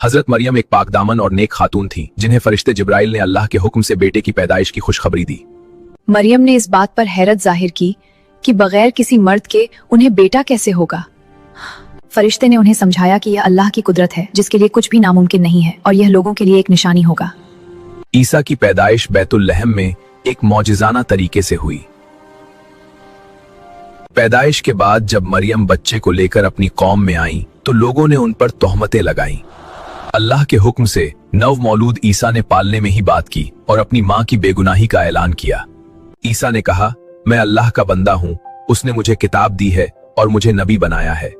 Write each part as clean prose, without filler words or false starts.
हजरत मरियम एक पाकदामन और नेक खातून थी जिन्हें फरिश्ते जिब्राइल ने अल्लाह के हुक्म से बेटे की पैदाइश की खुशखबरी दी। मरियम ने इस बात पर हैरत जाहिर की कि बगैर किसी मर्द के उन्हें बेटा कैसे होगा। फरिश्ते ने उन्हें समझाया कि यह अल्लाह की कुदरत है जिसके लिए कुछ भी नामुमकिन नहीं है और यह लोगों के लिए एक निशानी होगा। ईसा की पैदाइश बैतुल लहम में एक मौजिज़ाना तरीके से हुई। पैदाइश के बाद जब मरियम बच्चे को लेकर अपनी कौम में आई तो लोगों ने उन पर तोहमतें लगाईं। अल्लाह के हुक्म से नव मौलूद ईसा ने पालने में ही बात की और अपनी मां की बेगुनाही का ऐलान किया। ईसा ने कहा, मैं अल्लाह का बंदा हूं, उसने मुझे किताब दी है और मुझे नबी बनाया है।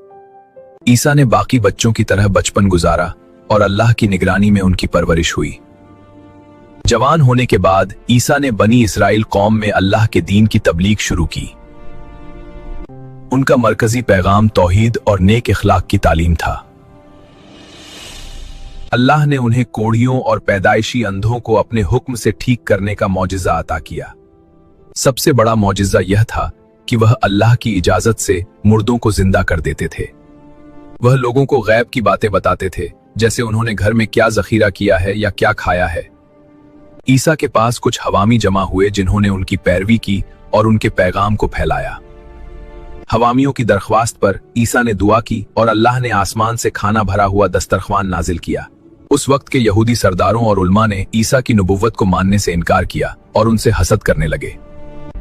ईसा ने बाकी बच्चों की तरह बचपन गुजारा और अल्लाह की निगरानी में उनकी परवरिश हुई। जवान होने के बाद ईसा ने बनी इसराइल कौम में अल्लाह के दीन की तबलीग शुरू की। उनका मरकजी पैगाम तौहीद और नेक इखलाक की तालीम था। अल्लाह ने उन्हें कोढ़ियों और पैदाइशी अंधों को अपने हुक्म से ठीक करने का मौजिज़ा अता किया। सबसे बड़ा मौजिज़ा यह था कि वह अल्लाह की इजाजत से मुर्दों को जिंदा कर देते थे। वह लोगों को गैब की बातें बताते थे, जैसे उन्होंने घर में क्या जखीरा किया है या क्या खाया है। ईसा के पास कुछ हवामी जमा हुए जिन्होंने उनकी पैरवी की और उनके पैगाम को फैलाया। हवामियों की दरख्वास्त पर ईसा ने दुआ की और अल्लाह ने आसमान से खाना भरा हुआ दस्तरख्वान नाजिल किया। उस वक्त के यहूदी सरदारों और उलमा ने ईसा की नबुव्वत को मानने से इनकार किया और उनसे हसद करने लगे।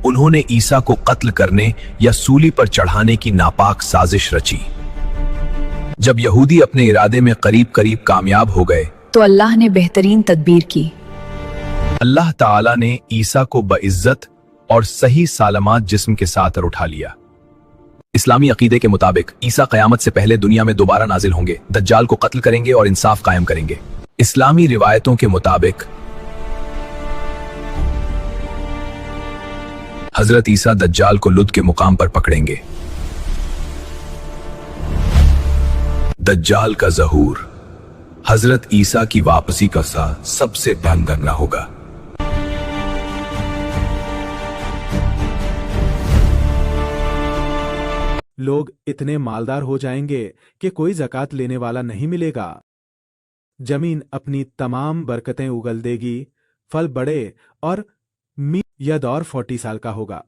उन्होंने ईसा को कत्ल करने या सूली पर चढ़ाने की नापाक साजिश रची। जब यहूदी अपने इरादे में करीब करीब कामयाब हो गए तो अल्लाह ने बेहतरीन तदबीर की। अल्लाह ताला ने ईसा को बइज्जत और सही सालमात जिस्म के साथ उठा लिया। इस्लामी अकीदे के मुताबिक ईसा क़यामत से पहले दुनिया में दोबारा नाजिल होंगे, दज्जाल को कत्ल करेंगे और इंसाफ कायम करेंगे। इस्लामी रिवायतों के मुताबिक हजरत ईसा दज्जाल को लुद के मुकाम पर पकड़ेंगे। दज्जाल का ज़हूर हजरत ईसा की वापसी का सबसे भयंकर होगा। लोग इतने मालदार हो जाएंगे कि कोई ज़कात लेने वाला नहीं मिलेगा। जमीन अपनी तमाम बरकतें उगल देगी, फल बड़े और यह दौर 40 साल का होगा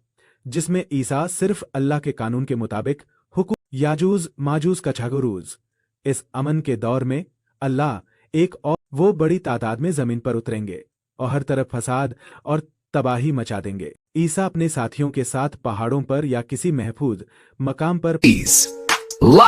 जिसमें ईसा सिर्फ अल्लाह के कानून के मुताबिक हुकुम याजूज माजूज का छगुरूज। इस अमन के दौर में अल्लाह एक और वो बड़ी तादाद में जमीन पर उतरेंगे और हर तरफ फसाद और तबाही मचा देंगे। ईसा अपने साथियों के साथ पहाड़ों पर या किसी महफूज मकाम पर